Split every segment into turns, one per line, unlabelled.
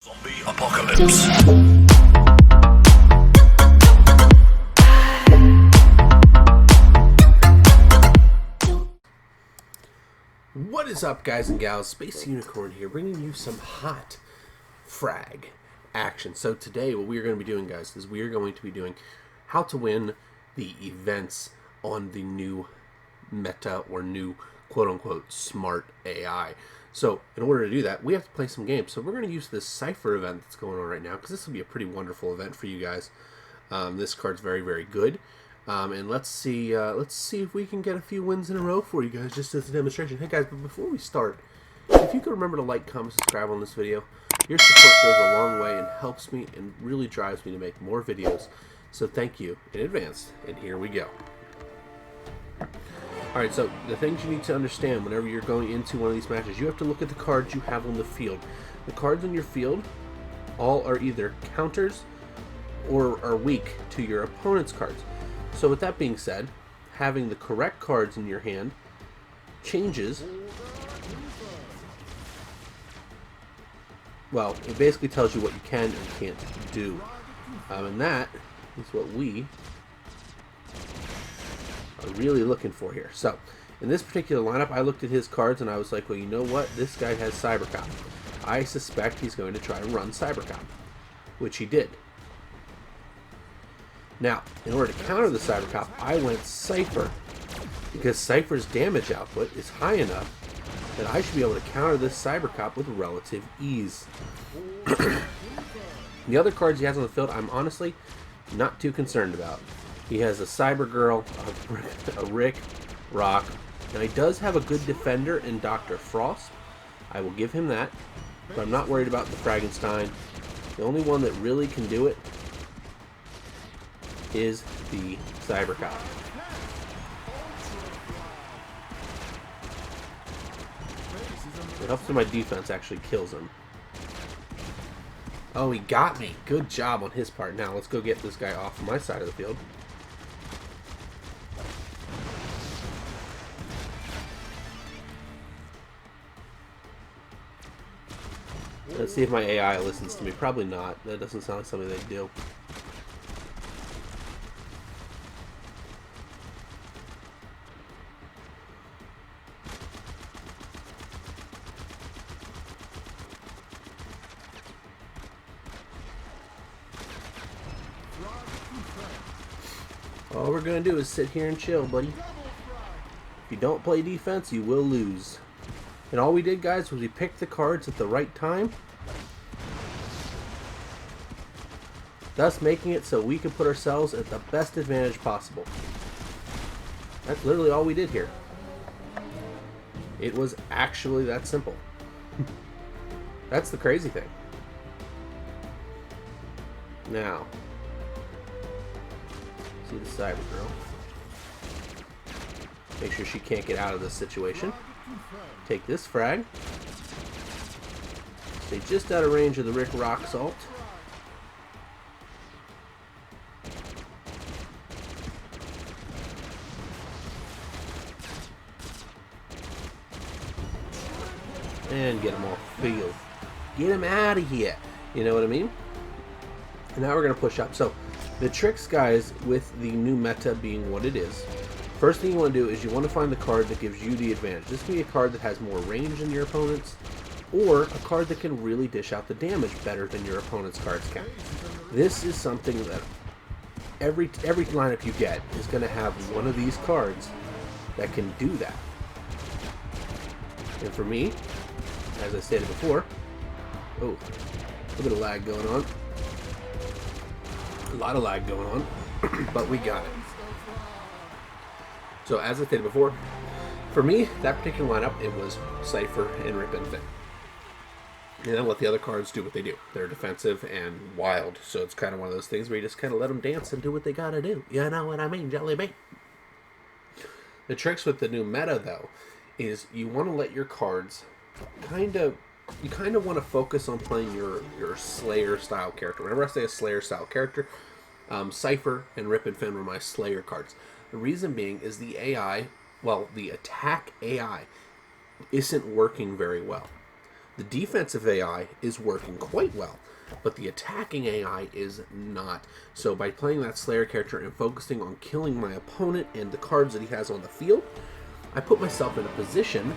Zombie apocalypse.
What is up, guys and gals? Space Unicorn here, bringing you some hot frag action. So today what we are going to be doing, guys, is we are going to be doing how to win the events on the new meta or new quote-unquote smart AI. So in order to do that, we have to play some games. So we're going to use this Cipher event that's going on right now, because this will be a pretty wonderful event for you guys. This card's very, very good. And let's see if we can get a few wins in a row for you guys, just as a demonstration. Hey guys, but before we start, if you could remember to like, comment, subscribe on this video, your support goes a long way and helps me and really drives me to make more videos. So thank you in advance, and here we go. Alright, so the things you need to understand whenever you're going into one of these matches, you have to look at the cards you have on the field. The cards on your field all are either counters or are weak to your opponent's cards. So with that being said, having the correct cards in your hand changes, well, it basically tells you what you can and can't do. And that is what we are really looking for here. So in this particular lineup, I looked at his cards and I was like, well, you know what? This guy has Cybercop. I suspect he's going to try to run Cybercop, which he did. Now, in order to counter the Cybercop, I went Cipher, because Cipher's damage output is high enough that I should be able to counter this Cybercop with relative ease. The other cards he has on the field, I'm honestly not too concerned about. He has a Cyber Girl, a Rick, Rock, and he does have a good defender in Dr. Frost. I will give him that, but I'm not worried about the Frankenstein. The only one that really can do it is the Cybercop. It helps when my defense actually kills him. Oh, he got me. Good job on his part. Now let's go get this guy off my side of the field. Let's see if my AI listens to me. Probably not. That doesn't sound like something they do. All we're going to do is sit here and chill, buddy. If you don't play defense, you will lose. And all we did, guys, was we picked the cards at the right time, thus making it so we could put ourselves at the best advantage possible. That's literally all we did here. It was actually that simple. That's the crazy thing. Now, see the Cyber Girl. Make sure she can't get out of this situation. Take this frag. Stay just out of range of the Rick Rock Salt. And get him off the field. Get him out of here. You know what I mean? And now we're going to push up. So the tricks, guys, with the new meta being what it is, first thing you want to do is you want to find the card that gives you the advantage. This can be a card that has more range than your opponent's, or a card that can really dish out the damage better than your opponent's cards can. This is something that every lineup you get is going to have one of these cards that can do that. And for me, as I stated before, oh, a little bit of lag going on. A lot of lag going on, but we got it. So as I stated before, for me, that particular lineup, it was Cipher and Rip and Fin. And then let the other cards do what they do. They're defensive and wild, so it's kind of one of those things where you just kind of let them dance and do what they gotta do. You know what I mean, Jelly Bean? The tricks with the new meta, though, is you want to let your cards you kind of want to focus on playing your Slayer style character. Whenever I say a Slayer style character, Cipher and Rip and Fin were my Slayer cards. The reason being is the AI, well, the attack AI isn't working very well. The defensive AI is working quite well, but the attacking AI is not. So by playing that Slayer character and focusing on killing my opponent and the cards that he has on the field, I put myself in a position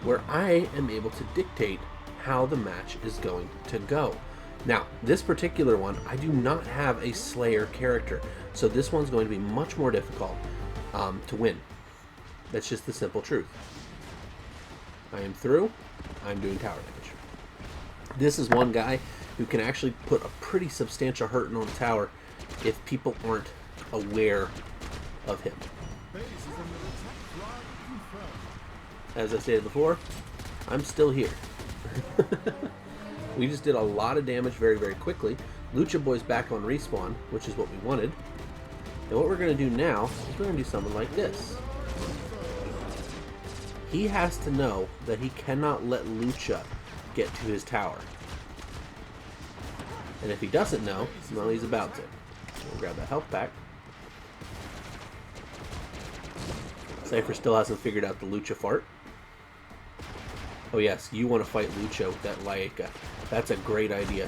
where I am able to dictate how the match is going to go. Now, this particular one, I do not have a Slayer character, so this one's going to be much more difficult to win. That's just the simple truth. I am through. I'm doing tower damage. This is one guy who can actually put a pretty substantial hurting on the tower if people aren't aware of him. As I stated before, I'm still here. We just did a lot of damage very, very quickly. Lucha Boy's back on respawn, which is what we wanted. And what we're going to do now is we're going to do something like this. He has to know that he cannot let Lucha get to his tower. And if he doesn't know, well, he's about to. We'll grab that health pack. Cipher still hasn't figured out the Lucha fart. Oh yes, you want to fight Lucha with that Laika. That's a great idea.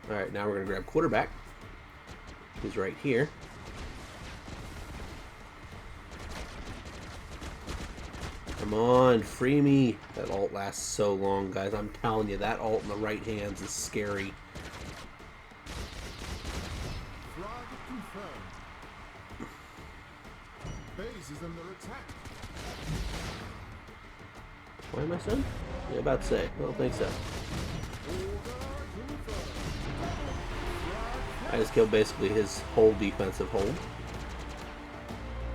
Alright, now we're going to grab quarterback. He's right here. Come on, free me. That ult lasts so long, guys. I'm telling you, that ult in the right hands is scary. Why am I son? Yeah, about to say. I don't think so. I just killed basically his whole defensive hold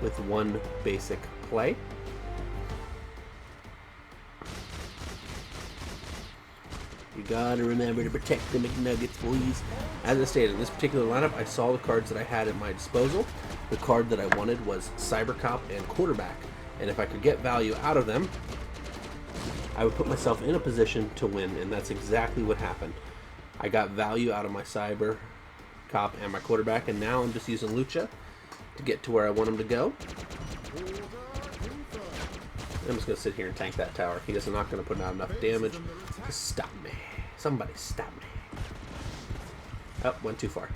with one basic play. You gotta remember to protect the McNuggets, boys. As I stated, in this particular lineup, I saw the cards that I had at my disposal. The card that I wanted was Cyber Cop and Quarterback. And if I could get value out of them, I would put myself in a position to win. And that's exactly what happened. I got value out of my Cyber Cop and my Quarterback. And now I'm just using Lucha to get to where I want him to go. I'm just going to sit here and tank that tower. He is not going to put out enough damage to stop me. Somebody stop me. Oh, went too far.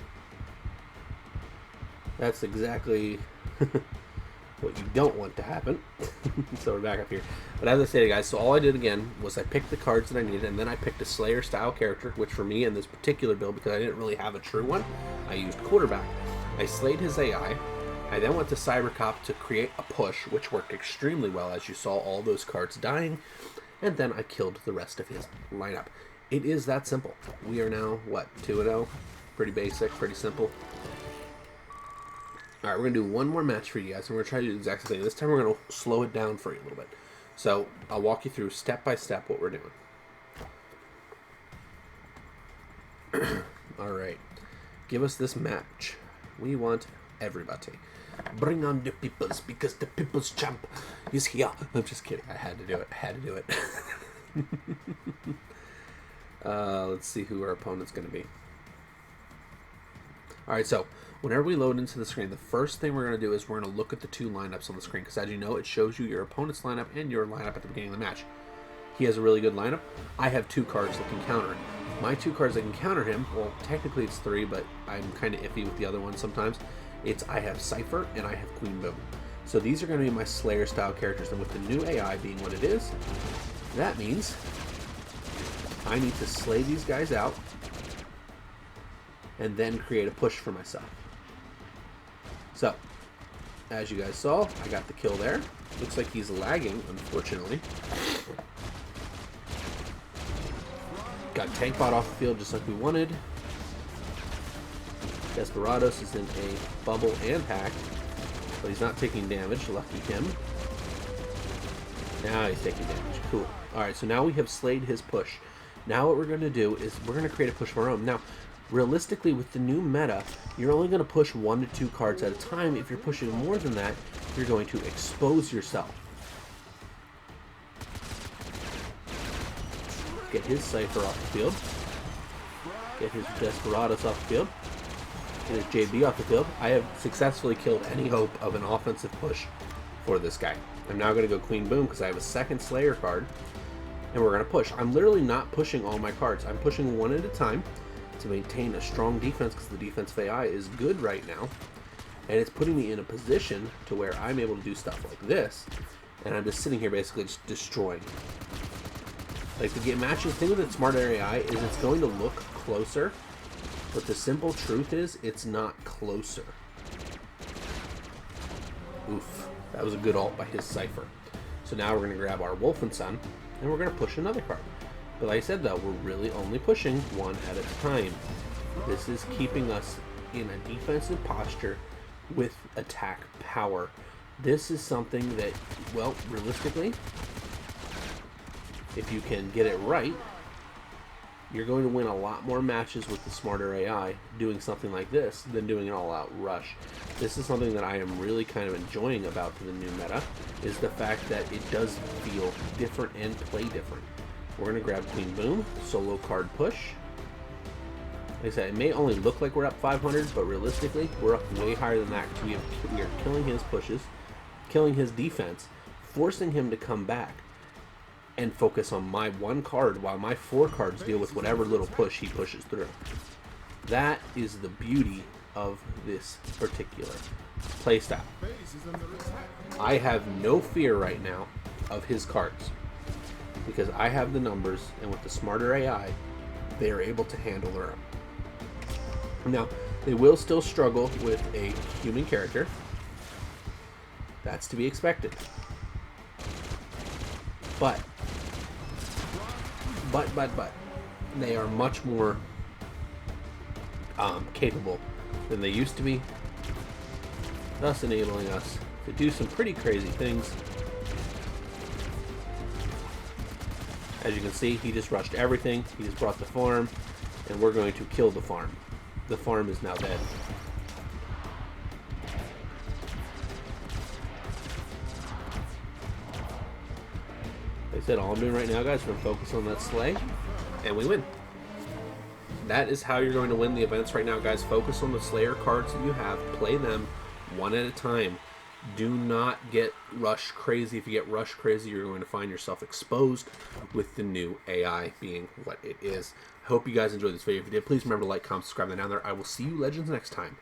That's exactly what you don't want to happen. So we're back up here. But as I stated, guys, so all I did again was I picked the cards that I needed, and then I picked a Slayer style character, which for me in this particular build, because I didn't really have a true one, I used Quarterback. I slayed his AI. I then went to Cyber Cop to create a push, which worked extremely well, as you saw all those cards dying. And then I killed the rest of his lineup. It is that simple. We are now, what, 2-0? Pretty basic, pretty simple. Alright, we're going to do one more match for you guys, and we're going to try to do the exact same thing. This time we're going to slow it down for you a little bit. So, I'll walk you through step by step what we're doing. Alright. Give us this match. We want everybody. Bring on the peoples, because the people's champ is here. I'm just kidding. I had to do it. I had to do it. Let's see who our opponent's going to be. Alright, so whenever we load into the screen, the first thing we're going to do is we're going to look at the two lineups on the screen, because as you know, it shows you your opponent's lineup and your lineup at the beginning of the match. He has a really good lineup. I have two cards that can counter him. My two cards that can counter him, well, technically it's three, but I'm kind of iffy with the other one sometimes. I have Cipher and I have Queen Boom. So these are going to be my Slayer style characters, and with the new AI being what it is, that means I need to slay these guys out and then create a push for myself. So, as you guys saw, I got the kill there. Looks like he's lagging, unfortunately. Got Tank Bot off the field just like we wanted. Desperados is in a bubble and hack, but he's not taking damage. Lucky him. Now he's taking damage. Cool. Alright, so now we have slayed his push. Now what we're going to do is we're going to create a push of our own. Now, realistically, with the new meta, you're only going to push 1 to 2 cards at a time. If you're pushing more than that, you're going to expose yourself. Get his Cipher off the field. Get his Desperados off the field. Get his JB off the field. I have successfully killed any hope of an offensive push for this guy. I'm now going to go Queen Boom because I have a second Slayer card. And we're going to push. I'm literally not pushing all my cards. I'm pushing one at a time to maintain a strong defense because the defensive AI is good right now. And it's putting me in a position to where I'm able to do stuff like this. And I'm just sitting here basically just destroying. Like, the game matches, the thing with the smarter AI is it's going to look closer. But the simple truth is, it's not closer. Oof. That was a good ult by his Cipher. So now we're going to grab our Wolf and Son. And we're going to push another card. But like I said, though, we're really only pushing one at a time. This is keeping us in a defensive posture with attack power. This is something that, well, realistically, if you can get it right, you're going to win a lot more matches with the smarter AI doing something like this than doing an all-out rush. This is something that I am really kind of enjoying about the new meta, is the fact that it does feel different and play different. We're going to grab Queen Boom, solo card push. Like I said, it may only look like we're up 500, but realistically, we're up way higher than that. We are killing his pushes, killing his defense, forcing him to come back and focus on my one card while my 4 cards deal with whatever little push he pushes through. That is the beauty of this particular playstyle. I have no fear right now of his cards because I have the numbers, and with the smarter AI, they are able to handle their own. Now, they will still struggle with a human character. That's to be expected. But they are much more capable than they used to be, thus enabling us to do some pretty crazy things. As you can see, he just rushed everything. He just brought the farm, and we're going to kill the farm. The farm is now dead. Like I said, all I'm doing right now, guys, is going to focus on that slay, and we win. That is how you're going to win the events right now, guys. Focus on the Slayer cards that you have. Play them one at a time. Do not get rush crazy. If you get rush crazy, you're going to find yourself exposed with the new AI being what it is. I hope you guys enjoyed this video. If you did, please remember to like, comment, subscribe, and down there. I will see you legends next time.